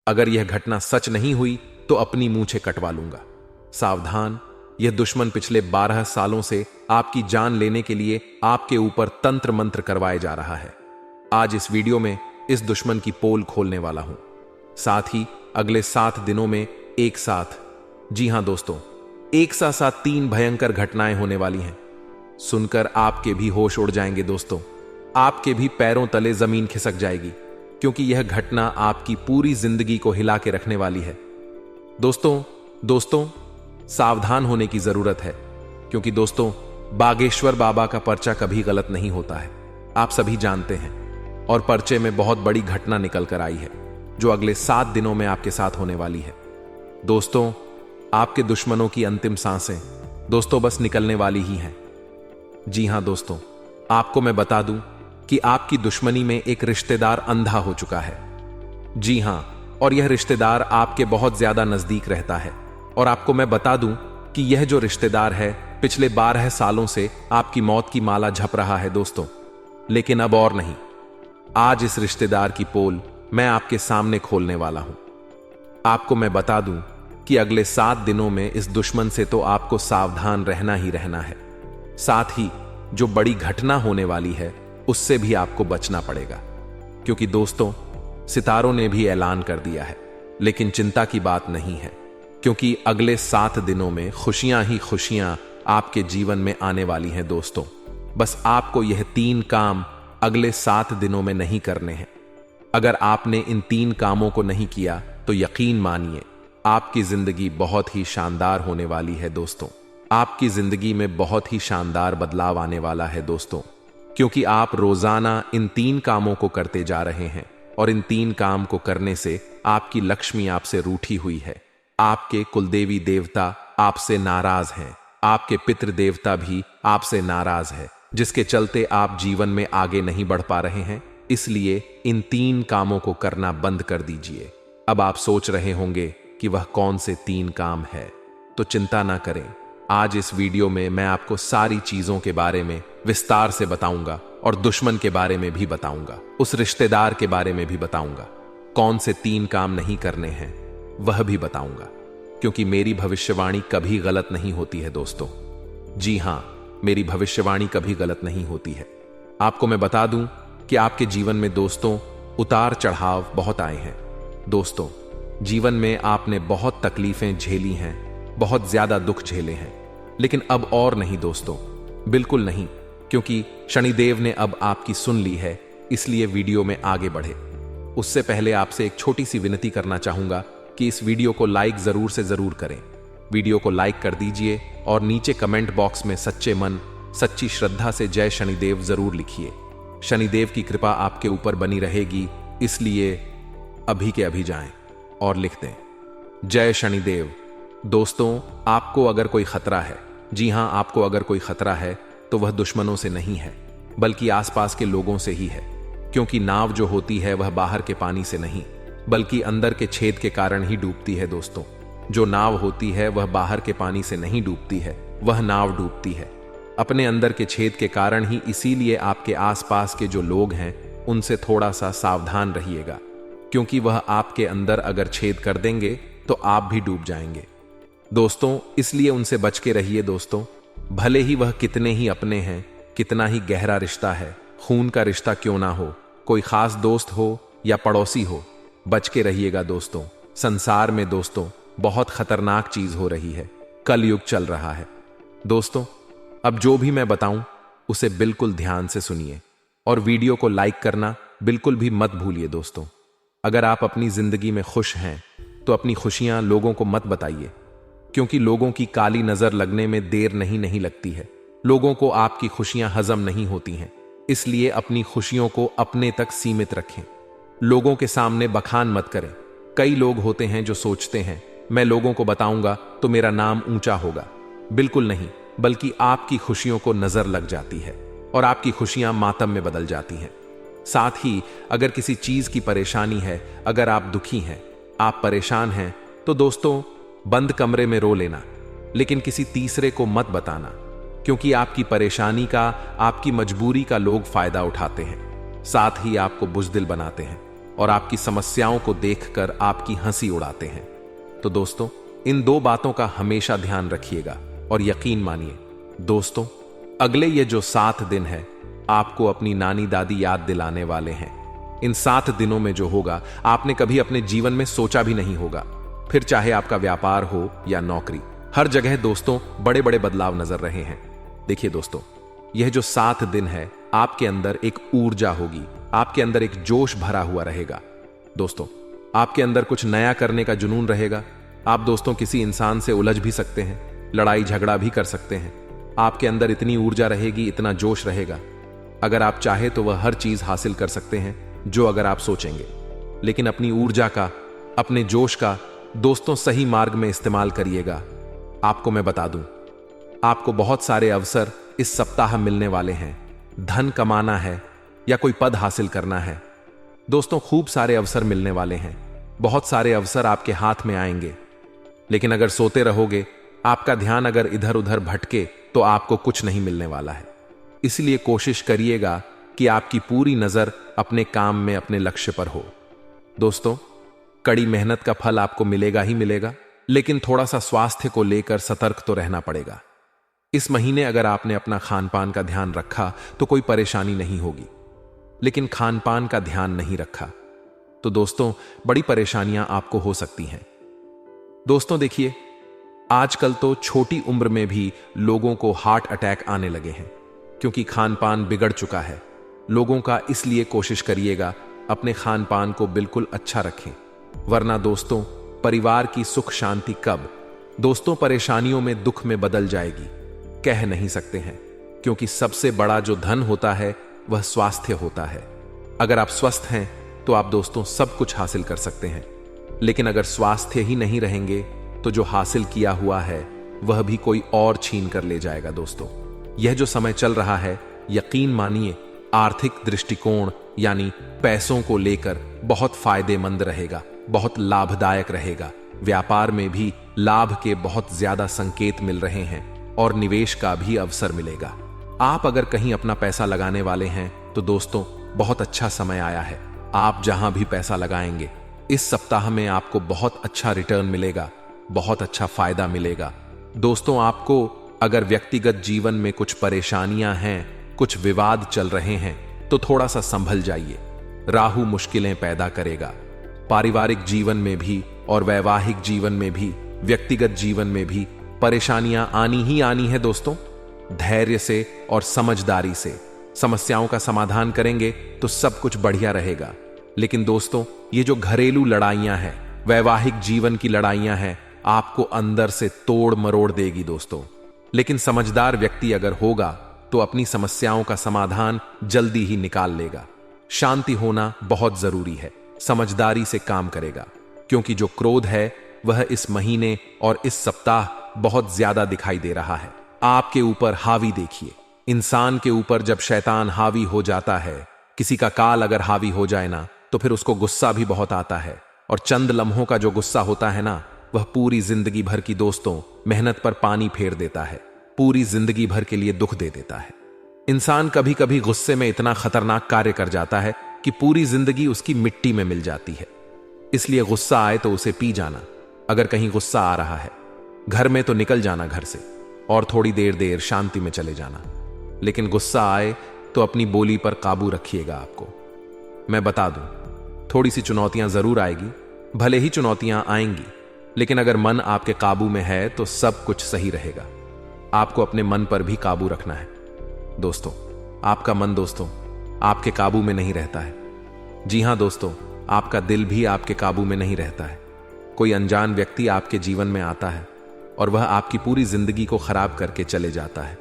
अगर यह घटना सच नहीं हुई तो अपनी मूंछें कटवा लूंगा। सावधान, यह दुश्मन पिछले 12 सालों से आपकी जान लेने के लिए आपके ऊपर तंत्र मंत्र करवाए जा रहा है। आज इस वीडियो में इस दुश्मन की पोल खोलने वाला हूं, साथ ही अगले 7 दिनों में एक साथ, जी हां दोस्तों, एक साथ 3 भयंकर घटनाएं होने वाली हैं। सुनकर आपके भी होश उड़ जाएंगे दोस्तों, आपके भी पैरों तले जमीन खिसक जाएगी, क्योंकि यह घटना आपकी पूरी जिंदगी को हिला के रखने वाली है। दोस्तों सावधान होने की जरूरत है, क्योंकि दोस्तों बागेश्वर बाबा का पर्चा कभी गलत नहीं होता है, आप सभी जानते हैं। और पर्चे में बहुत बड़ी घटना निकल कर आई है, जो अगले 7 दिनों में आपके साथ होने वाली है। दोस्तों, आपके दुश्मनों की अंतिम सांसें दोस्तों बस निकलने वाली ही हैं। जी हां दोस्तों, आपको मैं बता दूं कि आपकी दुश्मनी में एक रिश्तेदार अंधा हो चुका है। जी हां, और यह रिश्तेदार आपके बहुत ज्यादा नजदीक रहता है। और आपको मैं बता दूं कि यह जो रिश्तेदार है पिछले 12 सालों से आपकी मौत की माला झप रहा है दोस्तों। लेकिन अब और नहीं, आज इस रिश्तेदार की पोल मैं आपके सामने खोलने वाला हूं। आपको मैं बता दूं कि अगले 7 दिनों में इस दुश्मन से तो आपको सावधान रहना ही रहना है, साथ ही जो बड़ी घटना होने वाली है उससे भी आपको बचना पड़ेगा। क्योंकि दोस्तों सितारों ने भी ऐलान कर दिया है, लेकिन चिंता की बात नहीं है, क्योंकि अगले 7 दिनों में खुशियां ही खुशियां आपके जीवन में आने वाली हैं दोस्तों। बस आपको यह 3 काम अगले 7 दिनों में नहीं करने हैं। अगर आपने इन 3 कामों को नहीं किया तो यकीन मानिए आपकी जिंदगी बहुत ही शानदार होने वाली है दोस्तों। आपकी जिंदगी में बहुत ही शानदार बदलाव आने वाला है दोस्तों, क्योंकि आप रोजाना इन 3 कामों को करते जा रहे हैं। और इन 3 काम को करने से आपकी लक्ष्मी आपसे रूठी हुई है, आपके कुलदेवी देवता आपसे नाराज हैं, आपके पितृ देवता भी आपसे नाराज है, जिसके चलते आप जीवन में आगे नहीं बढ़ पा रहे हैं। इसलिए इन 3 कामों को करना बंद कर दीजिए। अब आप सोच रहे होंगे कि वह कौन से 3 काम है, तो चिंता ना करें। आज इस वीडियो में मैं आपको सारी चीजों के बारे में विस्तार से बताऊंगा, और दुश्मन के बारे में भी बताऊंगा, उस रिश्तेदार के बारे में भी बताऊंगा, कौन से 3 काम नहीं करने हैं वह भी बताऊंगा, क्योंकि मेरी भविष्यवाणी कभी गलत नहीं होती है दोस्तों। जी हां, मेरी भविष्यवाणी कभी गलत नहीं होती है। आपको मैं बता दूं कि आपके जीवन में दोस्तों उतार चढ़ाव बहुत आए हैं। दोस्तों, जीवन में आपने बहुत तकलीफें झेली हैं, बहुत ज्यादा दुख झेले हैं, लेकिन अब और नहीं दोस्तों, बिल्कुल नहीं, क्योंकि शनिदेव ने अब आपकी सुन ली है। इसलिए वीडियो में आगे बढ़े उससे पहले आपसे एक छोटी सी विनती करना चाहूंगा कि इस वीडियो को लाइक जरूर से जरूर करें। वीडियो को लाइक कर दीजिए और नीचे कमेंट बॉक्स में सच्चे मन सच्ची श्रद्धा से जय शनिदेव जरूर लिखिए। शनिदेव की कृपा आपके ऊपर बनी रहेगी, इसलिए अभी के अभी जाएं और लिख दें जय शनिदेव। दोस्तों, आपको अगर कोई खतरा है, जी हां, आपको अगर कोई खतरा है तो वह दुश्मनों से नहीं है, बल्कि आसपास के लोगों से ही है। क्योंकि नाव जो होती है वह बाहर के पानी से नहीं, बल्कि अंदर के छेद के कारण ही डूबती है दोस्तों। जो नाव होती है वह बाहर के पानी से नहीं डूबती है, वह नाव डूबती है अपने अंदर के छेद के कारण ही। इसीलिए आपके आसपास के जो लोग हैं उनसे थोड़ा सा सावधान रहिएगा, क्योंकि वह आपके अंदर अगर छेद कर देंगे तो आप भी डूब जाएंगे दोस्तों। इसलिए उनसे बच के रहिए दोस्तों, भले ही वह कितने ही अपने हैं, कितना ही गहरा रिश्ता है, खून का रिश्ता क्यों ना हो, कोई खास दोस्त हो या पड़ोसी हो, बच के रहिएगा दोस्तों। संसार में दोस्तों बहुत खतरनाक चीज हो रही है, कलयुग चल रहा है दोस्तों। अब जो भी मैं बताऊं उसे बिल्कुल ध्यान से सुनिए, और वीडियो को लाइक करना बिल्कुल भी मत भूलिए दोस्तों। अगर आप अपनी जिंदगी में खुश हैं तो अपनी खुशियां लोगों को मत बताइए, क्योंकि लोगों की काली नजर लगने में देर नहीं लगती है। लोगों को आपकी खुशियां हजम नहीं होती हैं, इसलिए अपनी खुशियों को अपने तक सीमित रखें। लोगों के सामने बखान मत करें। कई लोग होते हैं जो सोचते हैं मैं लोगों को बताऊंगा तो मेरा नाम ऊंचा होगा। बिल्कुल नहीं, बल्कि आपकी खुशियों को नजर लग जाती है और आपकी खुशियां मातम में बदल जाती हैं। साथ ही अगर किसी चीज की परेशानी है, अगर आप दुखी हैं, आप परेशान हैं, तो दोस्तों बंद कमरे में रो लेना, लेकिन किसी तीसरे को मत बताना, क्योंकि आपकी परेशानी का, आपकी मजबूरी का लोग फायदा उठाते हैं, साथ ही आपको बुज़दिल बनाते हैं। और आपकी समस्याओं को देखकर आपकी हंसी उड़ाते हैं। तो दोस्तों, इन 2 बातों का हमेशा ध्यान रखिएगा और यकीन मानिए दोस्तों, अगले ये जो 7 दिन है आपको अपनी नानी दादी याद दिलाने वाले हैं। इन 7 दिनों में जो होगा आपने कभी अपने जीवन में सोचा भी नहीं होगा। फिर चाहे आपका व्यापार हो या नौकरी, हर जगह दोस्तों बड़े बड़े बदलाव नजर रहे हैं। देखिए दोस्तों, यह जो 7 दिन है आपके अंदर एक ऊर्जा होगी, आपके अंदर एक जोश भरा हुआ रहेगा। दोस्तों, आपके अंदर कुछ नया करने का जुनून रहेगा। आप दोस्तों किसी इंसान से उलझ भी सकते हैं, लड़ाई झगड़ा भी कर सकते हैं। आपके अंदर इतनी ऊर्जा रहेगी, इतना जोश रहेगा। अगर आप चाहे तो वह हर चीज हासिल कर सकते हैं जो अगर आप सोचेंगे। लेकिन अपनी ऊर्जा का, अपने जोश का दोस्तों सही मार्ग में इस्तेमाल करिएगा। आपको मैं बता दूं, आपको बहुत सारे अवसर इस सप्ताह मिलने वाले हैं। धन कमाना है या कोई पद हासिल करना है, दोस्तों खूब सारे अवसर मिलने वाले हैं। बहुत सारे अवसर आपके हाथ में आएंगे। लेकिन अगर सोते रहोगे, आपका ध्यान अगर इधर उधर भटके, तो आपको कुछ नहीं मिलने वाला है। इसलिए कोशिश करिएगा कि आपकी पूरी नजर अपने काम में, अपने लक्ष्य पर हो। दोस्तों, कड़ी मेहनत का फल आपको मिलेगा ही मिलेगा, लेकिन थोड़ा सा स्वास्थ्य को लेकर सतर्क तो रहना पड़ेगा। इस महीने अगर आपने अपना खान पान का ध्यान रखा तो कोई परेशानी नहीं होगी, लेकिन खान पान का ध्यान नहीं रखा तो दोस्तों बड़ी परेशानियां आपको हो सकती हैं। दोस्तों देखिए, आजकल तो छोटी उम्र में भी लोगों को हार्ट अटैक आने लगे हैं, क्योंकि खान पान बिगड़ चुका है लोगों का। इसलिए कोशिश करिएगा अपने खान पान को बिल्कुल अच्छा रखें, वरना दोस्तों परिवार की सुख शांति कब दोस्तों परेशानियों में, दुख में बदल जाएगी, कह नहीं सकते हैं। क्योंकि सबसे बड़ा जो धन होता है वह स्वास्थ्य होता है। अगर आप स्वस्थ हैं तो आप दोस्तों सब कुछ हासिल कर सकते हैं, लेकिन अगर स्वास्थ्य ही नहीं रहेंगे तो जो हासिल किया हुआ है वह भी कोई और छीन कर ले जाएगा। दोस्तों, यह जो समय चल रहा है, यकीन मानिए आर्थिक दृष्टिकोण यानी पैसों को लेकर बहुत फायदेमंद रहेगा, बहुत लाभदायक रहेगा। व्यापार में भी लाभ के बहुत ज्यादा संकेत मिल रहे हैं और निवेश का भी अवसर मिलेगा। आप अगर कहीं अपना पैसा लगाने वाले हैं तो दोस्तों बहुत अच्छा समय आया है। आप जहां भी पैसा लगाएंगे इस सप्ताह में आपको बहुत अच्छा रिटर्न मिलेगा, बहुत अच्छा फायदा मिलेगा। दोस्तों, आपको अगर व्यक्तिगत जीवन में कुछ परेशानियां हैं, कुछ विवाद चल रहे हैं, तो थोड़ा सा संभल जाइए। राहु मुश्किलें पैदा करेगा। पारिवारिक जीवन में भी और वैवाहिक जीवन में भी, व्यक्तिगत जीवन में भी परेशानियां आनी ही आनी है। दोस्तों, धैर्य से और समझदारी से समस्याओं का समाधान करेंगे तो सब कुछ बढ़िया रहेगा। लेकिन दोस्तों, ये जो घरेलू लड़ाइयां हैं, वैवाहिक जीवन की लड़ाइयां हैं, आपको अंदर से तोड़ मरोड़ देगी दोस्तों। लेकिन समझदार व्यक्ति अगर होगा तो अपनी समस्याओं का समाधान जल्दी ही निकाल लेगा। शांति होना बहुत जरूरी है, समझदारी से काम करेगा, क्योंकि जो क्रोध है वह इस महीने और इस सप्ताह बहुत ज्यादा दिखाई दे रहा है। आपके ऊपर हावी देखिए, इंसान के ऊपर जब शैतान हावी हो जाता है, किसी का काल अगर हावी हो जाए ना, तो फिर उसको गुस्सा भी बहुत आता है। और चंद लम्हों का जो गुस्सा होता है ना, वह पूरी जिंदगी भर की दोस्तों मेहनत पर पानी फेर देता है, पूरी जिंदगी भर के लिए दुख दे देता है। इंसान कभी कभी गुस्से में इतना खतरनाक कार्य कर जाता है कि पूरी जिंदगी उसकी मिट्टी में मिल जाती है। इसलिए गुस्सा आए तो उसे पी जाना। अगर कहीं गुस्सा आ रहा है घर में तो निकल जाना घर से और थोड़ी देर शांति में चले जाना। लेकिन गुस्सा आए तो अपनी बोली पर काबू रखिएगा। आपको मैं बता दूं, थोड़ी सी चुनौतियां जरूर आएगी, भले ही चुनौतियां आएंगी, लेकिन अगर मन आपके काबू में है तो सब कुछ सही रहेगा। आपको अपने मन पर भी काबू रखना है। दोस्तों, आपका मन दोस्तों आपके काबू में नहीं रहता है। जी हां दोस्तों, आपका दिल भी आपके काबू में नहीं रहता है। कोई अनजान व्यक्ति आपके जीवन में आता है और वह आपकी पूरी जिंदगी को खराब करके चले जाता है,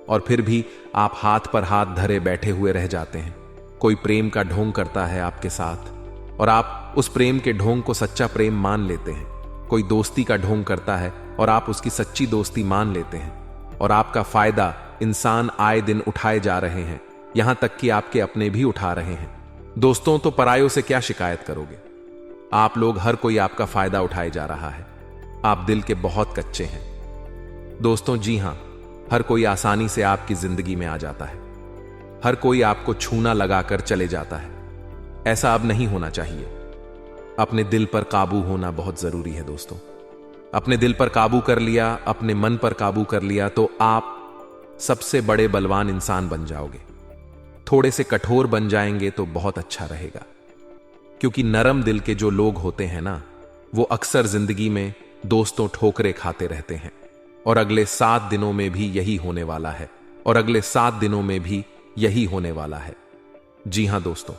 और फिर भी आप हाथ पर हाथ धरे बैठे हुए रह जाते हैं। कोई प्रेम का ढोंग करता है आपके साथ और आप उस प्रेम के ढोंग को सच्चा प्रेम मान लेते हैं। कोई दोस्ती का ढोंग करता है और आप उसकी सच्ची दोस्ती मान लेते हैं, और आपका फायदा इंसान आए दिन उठाए जा रहे हैं, यहां तक कि आपके अपने भी उठा रहे हैं। दोस्तों, तो परायों से क्या शिकायत करोगे? आप लोग, हर कोई आपका फायदा उठाए जा रहा है। आप दिल के बहुत कच्चे हैं दोस्तों। जी हां, हर कोई आसानी से आपकी जिंदगी में आ जाता है। हर कोई आपको छूना लगाकर चले जाता है। ऐसा अब नहीं होना चाहिए। अपने दिल पर काबू होना बहुत जरूरी है दोस्तों। अपने दिल पर काबू कर लिया, अपने मन पर काबू कर लिया तो आप सबसे बड़े बलवान इंसान बन जाओगे। थोड़े से कठोर बन जाएंगे तो बहुत अच्छा रहेगा, क्योंकि नरम दिल के जो लोग होते हैं ना, वो अक्सर जिंदगी में दोस्तों ठोकरे खाते रहते हैं। और अगले 7 दिनों में भी यही होने वाला है, और अगले 7 दिनों में भी यही होने वाला है। जी हां दोस्तों,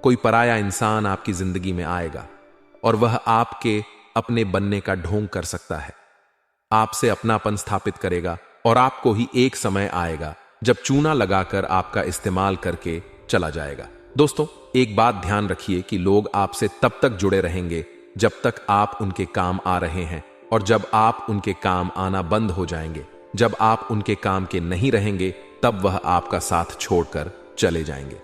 कोई पराया इंसान आपकी जिंदगी में आएगा और वह आपके अपने बनने का ढोंग कर सकता है, आपसे अपनापन स्थापित करेगा, और आपको ही एक समय आएगा जब चूना लगाकर आपका इस्तेमाल करके चला जाएगा। दोस्तों, एक बात ध्यान रखिए कि लोग आपसे तब तक जुड़े रहेंगे जब तक आप उनके काम आ रहे हैं, और जब आप उनके काम आना बंद हो जाएंगे, जब आप उनके काम के नहीं रहेंगे, तब वह आपका साथ छोड़कर चले जाएंगे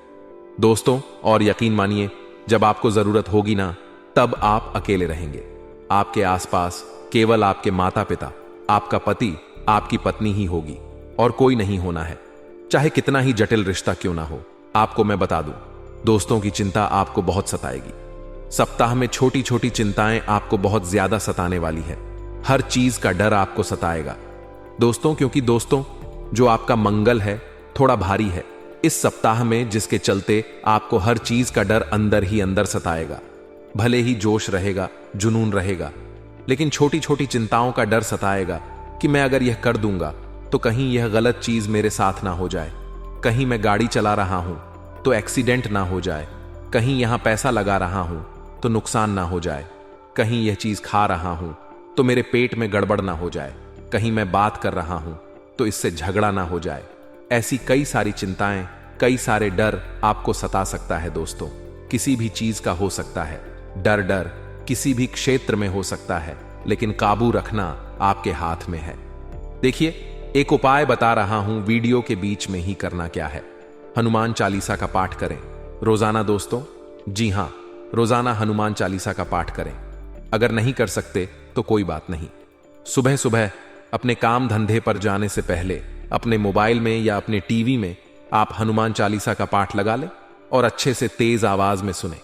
दोस्तों। और यकीन मानिए, जब आपको जरूरत होगी ना, तब आप अकेले रहेंगे। आपके आसपास केवल आपके माता पिता, आपका पति, आपकी पत्नी ही होगी, और कोई नहीं होना है, चाहे कितना ही जटिल रिश्ता क्यों ना हो। आपको मैं बता दूं, दोस्तों की चिंता आपको बहुत सताएगी। सप्ताह में छोटी छोटी चिंताएं आपको बहुत ज्यादा सताने वाली है। हर चीज का डर आपको सताएगा दोस्तों, क्योंकि दोस्तों, जो आपका मंगल है थोड़ा भारी है इस सप्ताह में, जिसके चलते आपको हर चीज का डर अंदर ही अंदर सताएगा। भले ही जोश रहेगा, जुनून रहेगा, लेकिन छोटी छोटी चिंताओं का डर सताएगा कि मैं अगर यह कर दूंगा तो कहीं यह गलत चीज मेरे साथ ना हो जाए, कहीं मैं गाड़ी चला रहा हूं तो एक्सीडेंट ना हो जाए, कहीं यहां पैसा लगा रहा हूं तो नुकसान ना हो जाए, कहीं यह चीज खा रहा हूं तो मेरे पेट में गड़बड़ ना हो जाए, कहीं मैं बात कर रहा हूं तो इससे झगड़ा ना हो जाए। ऐसी कई सारी चिंताएं, कई सारे डर आपको सता सकता है दोस्तों। किसी भी चीज का हो सकता है डर किसी भी क्षेत्र में हो सकता है, लेकिन काबू रखना आपके हाथ में है। देखिए, एक उपाय बता रहा हूं, वीडियो के बीच में ही करना क्या है। हनुमान चालीसा का पाठ करें रोजाना दोस्तों। जी हां, रोजाना हनुमान चालीसा का पाठ करें। अगर नहीं कर सकते तो कोई बात नहीं, सुबह सुबह अपने काम धंधे पर जाने से पहले अपने मोबाइल में या अपने टीवी में आप हनुमान चालीसा का पाठ लगा लें और अच्छे से तेज आवाज में सुने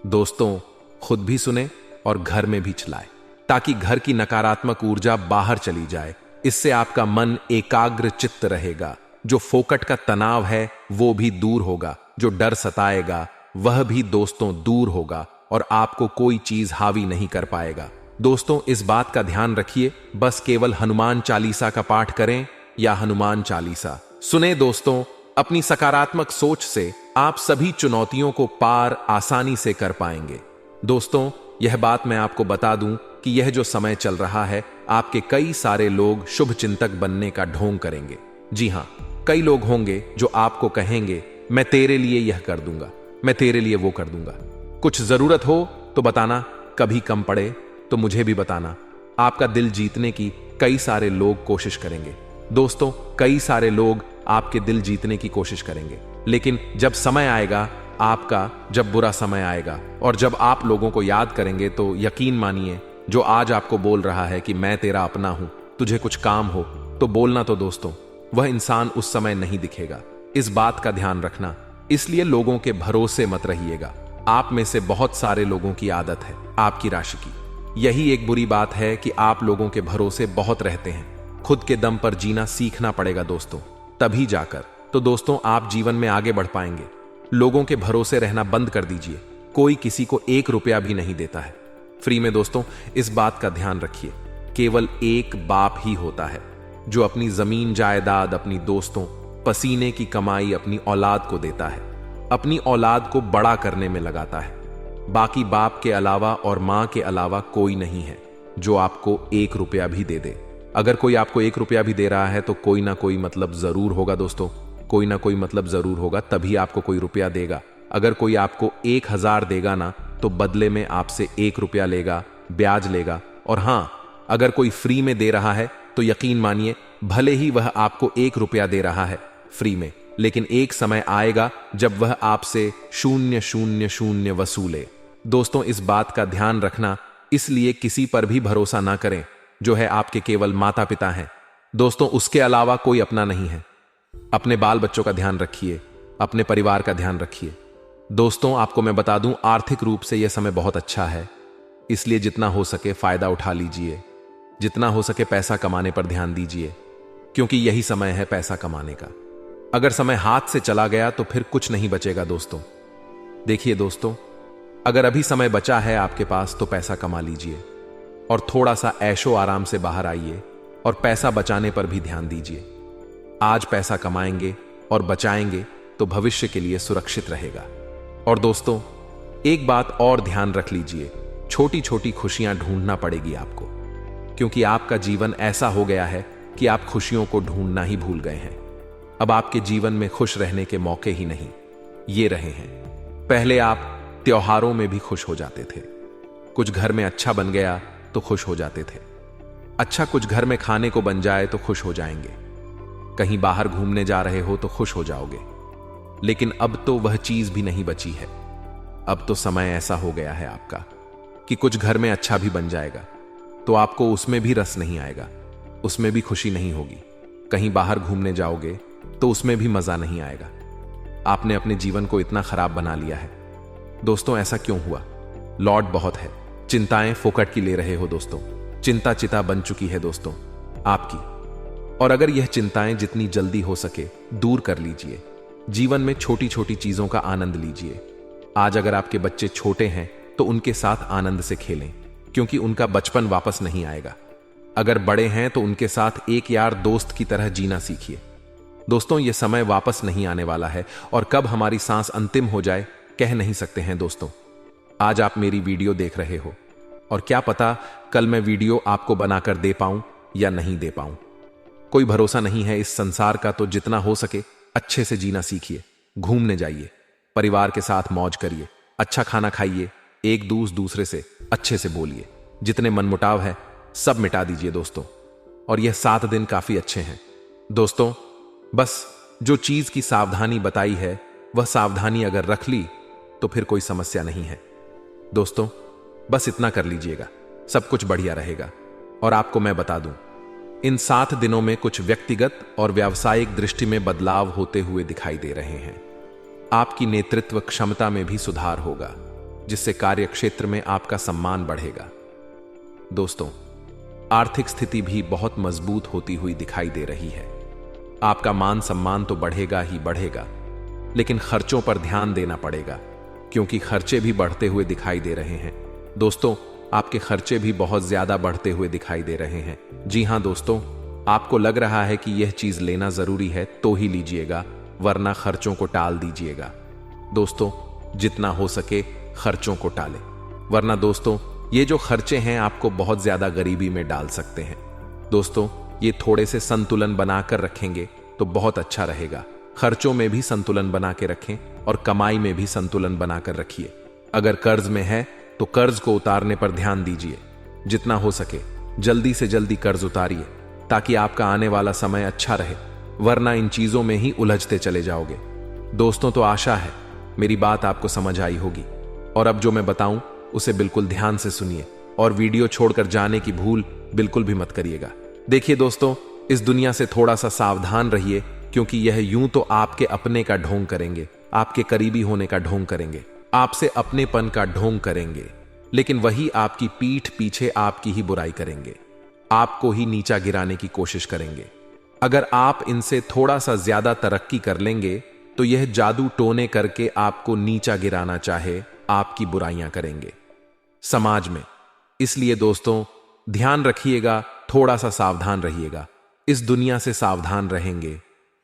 दोस्तों। खुद भी सुने और घर में भी चलाए, ताकि घर की नकारात्मक ऊर्जा बाहर चली जाए। इससे आपका मन एकाग्र चित्त रहेगा। जो फोकट का तनाव है वो भी दूर होगा, जो डर सताएगा वह भी दोस्तों दूर होगा, और आपको कोई चीज हावी नहीं कर पाएगा। दोस्तों, इस बात का ध्यान रखिए, बस केवल हनुमान चालीसा का पाठ करें या हनुमान चालीसा सुने दोस्तों। अपनी सकारात्मक सोच से आप सभी चुनौतियों को पार आसानी से कर पाएंगे दोस्तों। यह बात मैं आपको बता दूं कि यह जो समय चल रहा है, आपके कई सारे लोग शुभ चिंतक बनने का ढोंग करेंगे। जी हां, कई लोग होंगे जो आपको कहेंगे, मैं तेरे लिए यह कर दूंगा, मैं तेरे लिए वो कर दूंगा, कुछ जरूरत हो तो बताना, कभी कम पड़े तो मुझे भी बताना। आपका दिल जीतने की कई सारे लोग कोशिश करेंगे दोस्तों। कई सारे लोग आपके दिल जीतने की कोशिश करेंगे, लेकिन जब समय आएगा आपका, जब बुरा समय आएगा और जब आप लोगों को याद करेंगे, तो यकीन मानिए, जो आज आपको बोल रहा है कि मैं तेरा अपना हूं, तुझे कुछ काम हो तो बोलना, तो दोस्तों वह इंसान उस समय नहीं दिखेगा। इस बात का ध्यान रखना। इसलिए लोगों के भरोसे मत रहिएगा। आप में से बहुत सारे लोगों की आदत है आपकी राशि की। यही एक बुरी बात है कि आप लोगों के भरोसे बहुत रहते हैं। खुद के दम पर जीना सीखना पड़ेगा दोस्तों, तभी जाकर तो दोस्तों आप जीवन में आगे बढ़ पाएंगे। लोगों के भरोसे रहना बंद कर दीजिए। कोई किसी को 1 रुपया भी नहीं देता है फ्री में दोस्तों। इस बात का ध्यान रखिए, केवल एक बाप ही होता है जो अपनी जमीन जायदाद, अपनी दोस्तों, पसीने की कमाई अपनी औलाद को देता है, अपनी औलाद को बड़ा करने में लगाता है। बाकी बाप के अलावा और मां के अलावा कोई नहीं है जो आपको 1 रुपया भी दे दे। अगर कोई आपको 1 रुपया भी दे रहा है तो कोई ना कोई मतलब जरूर होगा दोस्तों, कोई ना कोई मतलब जरूर होगा, तभी आपको कोई रुपया देगा। अगर कोई आपको 1000 देगा ना, तो बदले में आपसे 1 रुपया लेगा, ब्याज लेगा। और हां, अगर कोई फ्री में दे रहा है तो यकीन मानिए, भले ही वह आपको 1 रुपया दे रहा है फ्री में, लेकिन एक समय आएगा जब वह आपसे 0.00 वसूले। दोस्तों, इस बात का ध्यान रखना। इसलिए किसी पर भी भरोसा ना करें जो है आपके केवल माता पिता हैं दोस्तों, उसके अलावा कोई अपना नहीं है। अपने बाल बच्चों का ध्यान रखिए, अपने परिवार का ध्यान रखिए। दोस्तों, आपको मैं बता दूं, आर्थिक रूप से यह समय बहुत अच्छा है, इसलिए जितना हो सके फायदा उठा लीजिए। जितना हो सके पैसा कमाने पर ध्यान दीजिए, क्योंकि यही समय है पैसा कमाने का। अगर समय हाथ से चला गया तो फिर कुछ नहीं बचेगा दोस्तों। देखिए दोस्तों, अगर अभी समय बचा है आपके पास तो पैसा कमा लीजिए और थोड़ा सा ऐशो आराम से बाहर आइए और पैसा बचाने पर भी ध्यान दीजिए। आज पैसा कमाएंगे और बचाएंगे तो भविष्य के लिए सुरक्षित रहेगा। और दोस्तों, एक बात और ध्यान रख लीजिए, छोटी छोटी खुशियां ढूंढना पड़ेगी आपको, क्योंकि आपका जीवन ऐसा हो गया है कि आप खुशियों को ढूंढना ही भूल गए हैं। अब आपके जीवन में खुश रहने के मौके ही नहीं ये रहे हैं। पहले आप त्योहारों में भी खुश हो जाते थे, कुछ घर में अच्छा बन गया तो खुश हो जाते थे, अच्छा कुछ घर में खाने को बन जाए तो खुश हो जाएंगे, कहीं बाहर घूमने जा रहे हो तो खुश हो जाओगे। लेकिन अब तो वह चीज भी नहीं बची है। अब तो समय ऐसा हो गया है आपका कि कुछ घर में अच्छा भी बन जाएगा तो आपको उसमें भी रस नहीं आएगा, उसमें भी खुशी नहीं होगी। कहीं बाहर घूमने जाओगे तो उसमें भी मजा नहीं आएगा। आपने अपने जीवन को इतना खराब बना लिया है। दोस्तों, ऐसा क्यों हुआ? लॉट बहुत है, चिंताएं फोकट की ले रहे हो दोस्तों। चिंता चिता बन चुकी है दोस्तों आपकी, और अगर यह चिंताएं जितनी जल्दी हो सके दूर कर लीजिए। जीवन में छोटी छोटी चीजों का आनंद लीजिए। आज अगर आपके बच्चे छोटे हैं तो उनके साथ आनंद से खेलें, क्योंकि उनका बचपन वापस नहीं आएगा। अगर बड़े हैं तो उनके साथ एक यार दोस्त की तरह जीना सीखिए। दोस्तों, यह समय वापस नहीं आने वाला है और कब हमारी सांस अंतिम हो जाए कह नहीं सकते हैं दोस्तों। आज आप मेरी वीडियो देख रहे हो और क्या पता कल मैं वीडियो आपको बनाकर दे पाऊं या नहीं दे पाऊं, कोई भरोसा नहीं है इस संसार का। तो जितना हो सके अच्छे से जीना सीखिए, घूमने जाइए, परिवार के साथ मौज करिए, अच्छा खाना खाइए, एक दूसरे से अच्छे से बोलिए, जितने मनमुटाव है सब मिटा दीजिए दोस्तों। और यह 7 दिन काफी अच्छे हैं दोस्तों। बस जो चीज की सावधानी बताई है वह सावधानी अगर रख ली तो फिर कोई समस्या नहीं है दोस्तों। बस इतना कर लीजिएगा, सब कुछ बढ़िया रहेगा। और आपको मैं बता दूं, इन 7 दिनों में कुछ व्यक्तिगत और व्यावसायिक दृष्टि में बदलाव होते हुए दिखाई दे रहे हैं। आपकी नेतृत्व क्षमता में भी सुधार होगा, जिससे कार्य क्षेत्र में आपका सम्मान बढ़ेगा। दोस्तों, आर्थिक स्थिति भी बहुत मजबूत होती हुई दिखाई दे रही है। आपका मान सम्मान तो बढ़ेगा ही बढ़ेगा, लेकिन खर्चों पर ध्यान देना पड़ेगा, क्योंकि खर्चे भी बढ़ते हुए दिखाई दे रहे हैं। दोस्तों, आपके खर्चे भी बहुत ज्यादा बढ़ते हुए दिखाई दे रहे हैं। जी हां दोस्तों, आपको लग रहा है कि यह चीज लेना जरूरी है तो ही लीजिएगा, वरना खर्चों को टाल दीजिएगा। दोस्तों, जितना हो सके खर्चों को टालें, वरना दोस्तों ये जो खर्चे हैं आपको बहुत ज्यादा गरीबी में डाल सकते हैं। दोस्तों, ये थोड़े से संतुलन बनाकर रखेंगे तो बहुत अच्छा रहेगा। खर्चों में भी संतुलन बना के रखें और कमाई में भी संतुलन बनाकर रखिए। अगर कर्ज में है तो कर्ज को उतारने पर ध्यान दीजिए। जितना हो सके जल्दी से जल्दी कर्ज उतारिए, ताकि आपका आने वाला समय अच्छा रहे, वरना इन चीजों में ही उलझते चले जाओगे। दोस्तों, तो आशा है मेरी बात आपको समझ आई होगी, और अब जो मैं बताऊं उसे बिल्कुल ध्यान से सुनिए और वीडियो छोड़कर जाने की भूल बिल्कुल भी मत करिएगा। देखिए दोस्तों, इस दुनिया से थोड़ा सा सावधान रहिए, क्योंकि यह यूं तो आपके अपने का ढोंग करेंगे, आपके करीबी होने का ढोंग करेंगे, आपसे अपनेपन का ढोंग करेंगे, लेकिन वही आपकी पीठ पीछे आपकी ही बुराई करेंगे, आपको ही नीचा गिराने की कोशिश करेंगे। अगर आप इनसे थोड़ा सा ज्यादा तरक्की कर लेंगे तो यह जादू टोने करके आपको नीचा गिराना चाहे आपकी बुराइयां करेंगे समाज में। इसलिए दोस्तों, ध्यान रखिएगा, थोड़ा सा सावधान रहिएगा। इस दुनिया से सावधान रहेंगे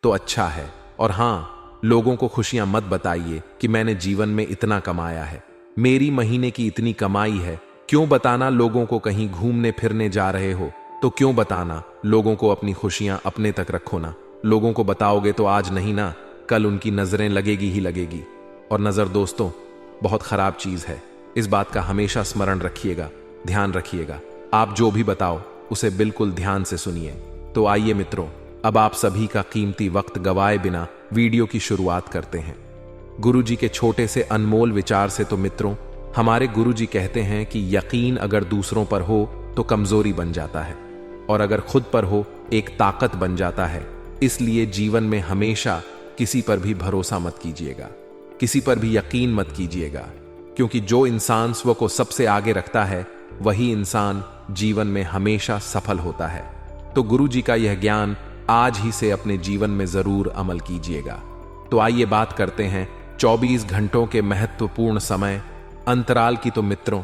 तो अच्छा है। और हां, लोगों को खुशियां मत बताइए कि मैंने जीवन में इतना कमाया है, मेरी महीने की इतनी कमाई है। क्यों बताना लोगों को? कहीं घूमने फिरने जा रहे हो तो क्यों बताना लोगों को? अपनी खुशियां अपने तक रखो ना। लोगों को बताओगे तो आज नहीं ना, कल उनकी नजरें लगेगी ही लगेगी। और नजर दोस्तों बहुत खराब चीज है, इस बात का हमेशा स्मरण रखिएगा, ध्यान रखिएगा। आप जो भी बताओ उसे बिल्कुल ध्यान से सुनिए। तो आइए मित्रों, अब आप सभी का कीमती वक्त गवाए बिना वीडियो की शुरुआत करते हैं। गुरुजी के छोटे से अनमोल विचार से। तो मित्रों, हमारे गुरुजी कहते हैं कि यकीन अगर दूसरों पर हो तो कमजोरी बन जाता है, और अगर खुद पर हो एक ताकत बन जाता है। इसलिए जीवन में हमेशा किसी पर भी भरोसा मत कीजिएगा। किसी पर भी यकीन मत कीजिएगा, क्योंकि जो इंसान स्व को सबसे आगे रखता है वही इंसान जीवन में हमेशा सफल होता है। तो गुरु जी का यह ज्ञान आज ही से अपने जीवन में जरूर अमल कीजिएगा। तो आइए बात करते हैं 24 घंटों के महत्वपूर्ण समय अंतराल की। तो मित्रों,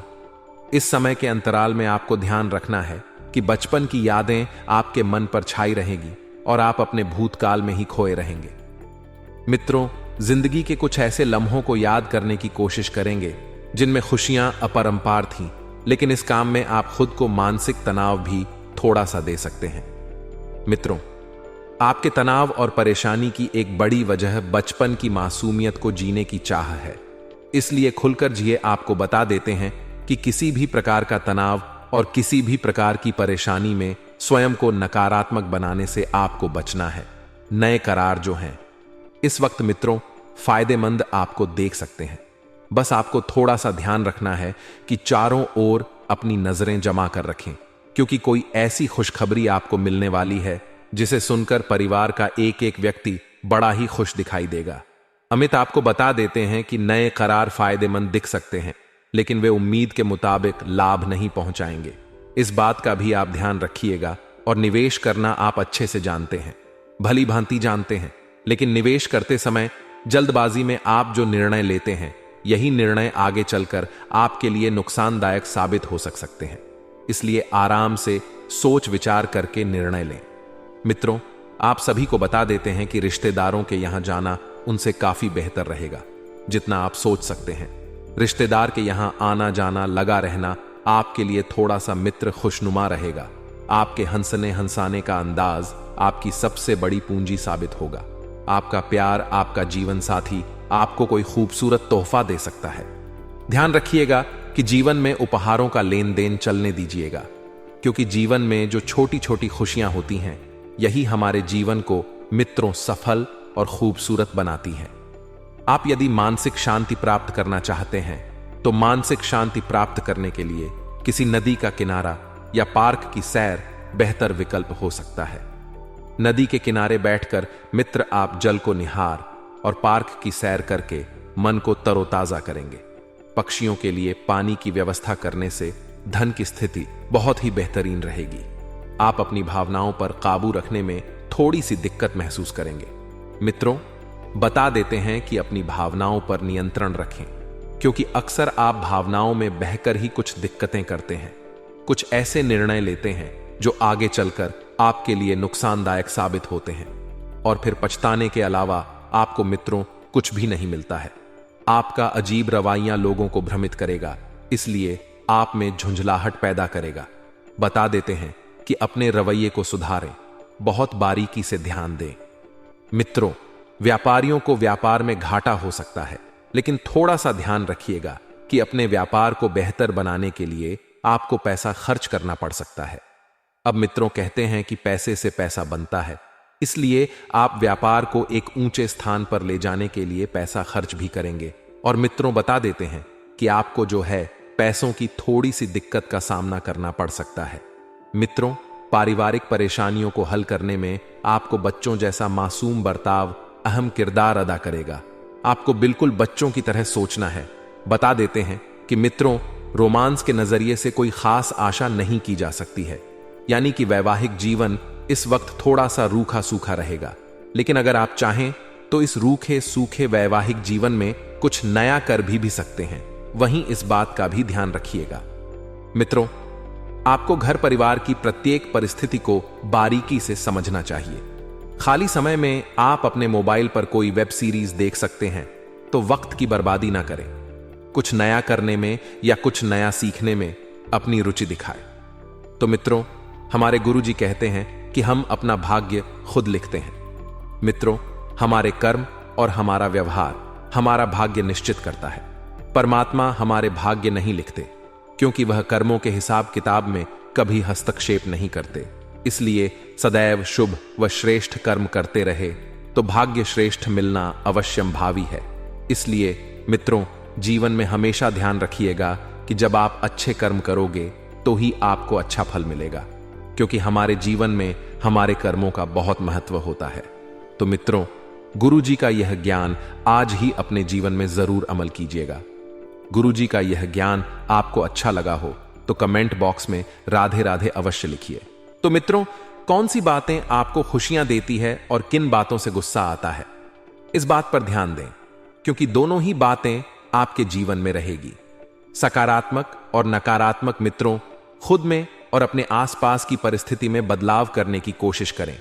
इस समय के अंतराल में आपको ध्यान रखना है कि बचपन की यादें आपके मन पर छाई रहेंगी और आप अपने भूतकाल में ही खोए रहेंगे। मित्रों, जिंदगी के कुछ ऐसे लम्हों को याद करने की कोशिश करेंगे जिनमें खुशियां अपरंपार थीं, लेकिन इस काम में आप खुद को मानसिक तनाव भी थोड़ा सा दे सकते हैं। मित्रों, आपके तनाव और परेशानी की एक बड़ी वजह बचपन की मासूमियत को जीने की चाह है। इसलिए खुलकर जिए आपको बता देते हैं कि किसी भी प्रकार का तनाव और किसी भी प्रकार की परेशानी में स्वयं को नकारात्मक बनाने से आपको बचना है। नए करार जो हैं इस वक्त मित्रों फायदेमंद आपको देख सकते हैं। बस आपको थोड़ा सा ध्यान रखना है कि चारों ओर अपनी नजरें जमा कर रखें, क्योंकि कोई ऐसी खुशखबरी आपको मिलने वाली है जिसे सुनकर परिवार का एक एक व्यक्ति बड़ा ही खुश दिखाई देगा। अमित आपको बता देते हैं कि नए करार फायदेमंद दिख सकते हैं, लेकिन वे उम्मीद के मुताबिक लाभ नहीं पहुंचाएंगे। इस बात का भी आप ध्यान रखिएगा। और निवेश करना आप अच्छे से जानते हैं, भली भांति जानते हैं, लेकिन निवेश करते समय जल्दबाजी में आप जो निर्णय लेते हैं यही निर्णय आगे चलकर आपके लिए नुकसानदायक साबित हो सकते हैं। इसलिए आराम से सोच विचार करके निर्णय लें। मित्रों, आप सभी को बता देते हैं कि रिश्तेदारों के यहां जाना उनसे काफी बेहतर रहेगा जितना आप सोच सकते हैं। रिश्तेदार के यहां आना जाना लगा रहना आपके लिए थोड़ा सा मित्र खुशनुमा रहेगा। आपके हंसने हंसाने का अंदाज आपकी सबसे बड़ी पूंजी साबित होगा। आपका प्यार, आपका जीवन साथी आपको कोई खूबसूरत तोहफा दे सकता है। ध्यान रखिएगा कि जीवन में उपहारों का लेन देन चलने दीजिएगा, क्योंकि जीवन में जो छोटी छोटी खुशियां होती हैं यही हमारे जीवन को मित्रों सफल और खूबसूरत बनाती हैं। आप यदि मानसिक शांति प्राप्त करना चाहते हैं तो मानसिक शांति प्राप्त करने के लिए किसी नदी का किनारा या पार्क की सैर बेहतर विकल्प हो सकता है। नदी के किनारे बैठकर मित्र आप जल को निहार और पार्क की सैर करके मन को तरोताजा करेंगे। पक्षियों के लिए पानी की व्यवस्था करने से धन की स्थिति बहुत ही बेहतरीन रहेगी। आप अपनी भावनाओं पर काबू रखने में थोड़ी सी दिक्कत महसूस करेंगे। मित्रों, बता देते हैं कि अपनी भावनाओं पर नियंत्रण रखें, क्योंकि अक्सर आप भावनाओं में बहकर ही कुछ दिक्कतें करते हैं, कुछ ऐसे निर्णय लेते हैं जो आगे चलकर आपके लिए नुकसानदायक साबित होते हैं और फिर पछताने के अलावा आपको मित्रों कुछ भी नहीं मिलता है। आपका अजीब रवैया लोगों को भ्रमित करेगा, इसलिए आप में झुंझलाहट पैदा करेगा। बता देते हैं कि अपने रवैये को सुधारें, बहुत बारीकी से ध्यान दें। मित्रों, व्यापारियों को व्यापार में घाटा हो सकता है, लेकिन थोड़ा सा ध्यान रखिएगा कि अपने व्यापार को बेहतर बनाने के लिए आपको पैसा खर्च करना पड़ सकता है। अब मित्रों कहते हैं कि पैसे से पैसा बनता है, इसलिए आप व्यापार को एक ऊंचे स्थान पर ले जाने के लिए पैसा खर्च भी करेंगे। और मित्रों बता देते हैं कि आपको जो है पैसों की थोड़ी सी दिक्कत का सामना करना पड़ सकता है। मित्रों, पारिवारिक परेशानियों को हल करने में आपको बच्चों जैसा मासूम बर्ताव अहम किरदार अदा करेगा। आपको बिल्कुल बच्चों की तरह सोचना है। बता देते हैं कि मित्रों, रोमांस के नजरिए से कोई खास आशा नहीं की जा सकती है, यानी कि वैवाहिक जीवन इस वक्त थोड़ा सा रूखा सूखा रहेगा। लेकिन अगर आप चाहें तो इस रूखे सूखे वैवाहिक जीवन में कुछ नया कर भी सकते हैं। वहीं इस बात का भी ध्यान रखिएगा। मित्रों, आपको घर परिवार की प्रत्येक परिस्थिति को बारीकी से समझना चाहिए। खाली समय में आप अपने मोबाइल पर कोई वेब सीरीज देख सकते हैं, तो वक्त की बर्बादी ना करें। कुछ नया करने में या कुछ नया सीखने में अपनी रुचि दिखाएं। तो मित्रों, हमारे गुरुजी कहते हैं कि हम अपना भाग्य खुद लिखते हैं। मित्रों, हमारे कर्म और हमारा व्यवहार हमारा भाग्य निश्चित करता है। परमात्मा हमारे भाग्य नहीं लिखते, क्योंकि वह कर्मों के हिसाब किताब में कभी हस्तक्षेप नहीं करते। इसलिए सदैव शुभ व श्रेष्ठ कर्म करते रहे तो भाग्य श्रेष्ठ मिलना अवश्यम भावी है। इसलिए मित्रों, जीवन में हमेशा ध्यान रखिएगा कि जब आप अच्छे कर्म करोगे तो ही आपको अच्छा फल मिलेगा, क्योंकि हमारे जीवन में हमारे कर्मों का बहुत महत्व होता है। तो मित्रों, गुरुजी का यह ज्ञान आज ही अपने जीवन में जरूर अमल कीजिएगा। गुरुजी का यह ज्ञान आपको अच्छा लगा हो तो कमेंट बॉक्स में राधे राधे अवश्य लिखिए। तो मित्रों, कौन सी बातें आपको खुशियां देती है और किन बातों से गुस्सा आता है, इस बात पर ध्यान दें, क्योंकि दोनों ही बातें आपके जीवन में रहेगी। सकारात्मक और नकारात्मक मित्रों, खुद में और अपने आसपास की परिस्थिति में बदलाव करने की कोशिश करें,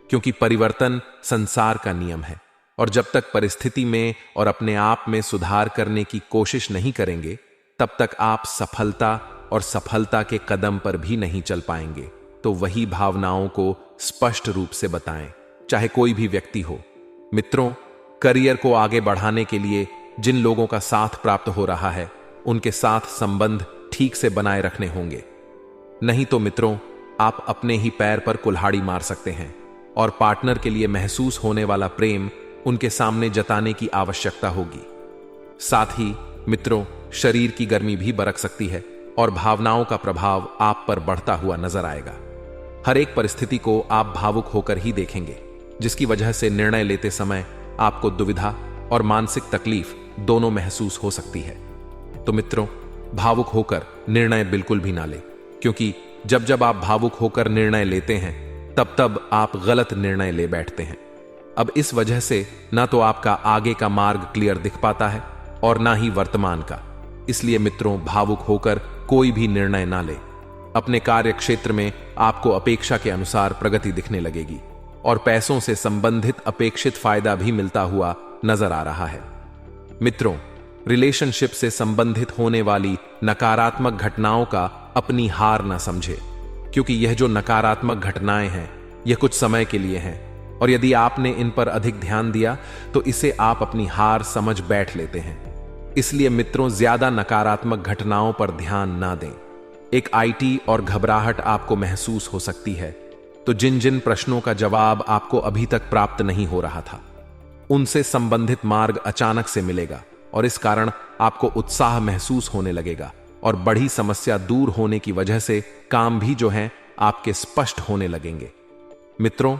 क्योंकि परिवर्तन संसार का नियम है। और जब तक परिस्थिति में और अपने आप में सुधार करने की कोशिश नहीं करेंगे, तब तक आप सफलता और सफलता के कदम पर भी नहीं चल पाएंगे। तो वही भावनाओं को स्पष्ट रूप से बताएं, चाहे कोई भी व्यक्ति हो। मित्रों, करियर को आगे बढ़ाने के लिए जिन लोगों का साथ प्राप्त हो रहा है, उनके साथ संबंध ठीक से बनाए रखने होंगे। नहीं तो मित्रों, आप अपने ही पैर पर कुल्हाड़ी मार सकते हैं और पार्टनर के लिए महसूस होने वाला प्रेम उनके सामने जताने की आवश्यकता होगी। साथ ही मित्रों, शरीर की गर्मी भी बरक सकती है और भावनाओं का प्रभाव आप पर बढ़ता हुआ नजर आएगा। हर एक परिस्थिति को आप भावुक होकर ही देखेंगे, जिसकी वजह से निर्णय लेते समय आपको दुविधा और मानसिक तकलीफ दोनों महसूस हो सकती है। तो मित्रों, भावुक होकर निर्णय बिल्कुल भी ना लें, क्योंकि जब जब आप भावुक होकर निर्णय लेते हैं, तब तब आप गलत निर्णय ले बैठते हैं। अब इस वजह से ना तो आपका आगे का मार्ग क्लियर दिख पाता है और ना ही वर्तमान का। इसलिए मित्रों, भावुक होकर कोई भी निर्णय ना ले। अपने कार्य क्षेत्र में आपको अपेक्षा के अनुसार प्रगति दिखने लगेगी और पैसों से संबंधित अपेक्षित फायदा भी मिलता हुआ नजर आ रहा है। मित्रों, रिलेशनशिप से संबंधित होने वाली नकारात्मक घटनाओं का अपनी हार ना समझे, क्योंकि यह जो नकारात्मक घटनाएं हैं, यह कुछ समय के लिए हैं, और यदि आपने इन पर अधिक ध्यान दिया तो इसे आप अपनी हार समझ बैठ लेते हैं। इसलिए मित्रों, ज्यादा नकारात्मक घटनाओं पर ध्यान ना दें। एक आईटी और घबराहट आपको महसूस हो सकती है, तो जिन जिन प्रश्नों का जवाब आपको अभी तक प्राप्त नहीं हो रहा था, उनसे संबंधित मार्ग अचानक से मिलेगा और इस कारण आपको उत्साह महसूस होने लगेगा और बड़ी समस्या दूर होने की वजह से काम भी जो हैं आपके स्पष्ट होने लगेंगे। मित्रों,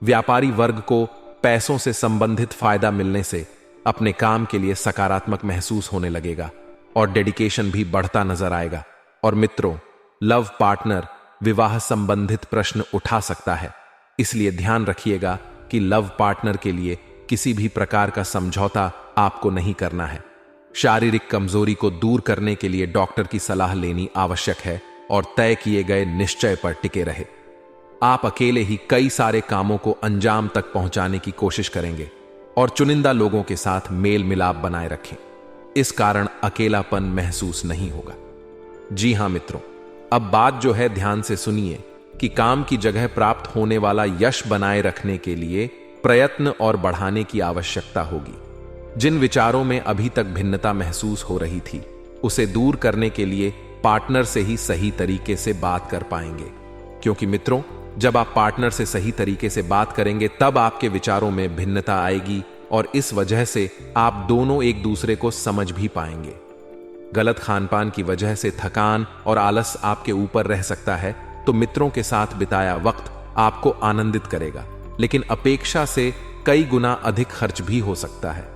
व्यापारी वर्ग को पैसों से संबंधित फायदा मिलने से अपने काम के लिए सकारात्मक महसूस होने लगेगा और डेडिकेशन भी बढ़ता नजर आएगा। और मित्रों, लव पार्टनर विवाह संबंधित प्रश्न उठा सकता है, इसलिए ध्यान रखिएगा कि लव पार्टनर के लिए किसी भी प्रकार का समझौता आपको नहीं करना है। शारीरिक कमजोरी को दूर करने के लिए डॉक्टर की सलाह लेनी आवश्यक है और तय किए गए निश्चय पर टिके रहे। आप अकेले ही कई सारे कामों को अंजाम तक पहुंचाने की कोशिश करेंगे और चुनिंदा लोगों के साथ मेल मिलाप बनाए रखें। इस कारण अकेलापन महसूस नहीं होगा। जी हां मित्रों, अब बात जो है ध्यान से सुनिए कि काम की जगह प्राप्त होने वाला यश बनाए रखने के लिए प्रयत्न और बढ़ाने की आवश्यकता होगी। जिन विचारों में अभी तक भिन्नता महसूस हो रही थी, उसे दूर करने के लिए पार्टनर से ही सही तरीके से बात कर पाएंगे, क्योंकि मित्रों, जब आप पार्टनर से सही तरीके से बात करेंगे तब आपके विचारों में भिन्नता आएगी और इस वजह से आप दोनों एक दूसरे को समझ भी पाएंगे। गलत खानपान की वजह से थकान और आलस आपके ऊपर रह सकता है, तो मित्रों के साथ बिताया वक्त आपको आनंदित करेगा, लेकिन अपेक्षा से कई गुना अधिक खर्च भी हो सकता है।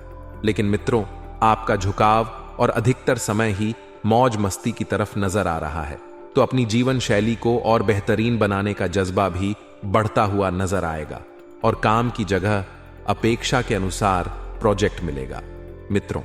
लेकिन मित्रों, आपका झुकाव और अधिकतर समय ही मौज मस्ती की तरफ नजर आ रहा है, तो अपनी जीवन शैली को और बेहतरीन बनाने का जज्बा भी बढ़ता हुआ नजर आएगा और काम की जगह अपेक्षा के अनुसार प्रोजेक्ट मिलेगा। मित्रों,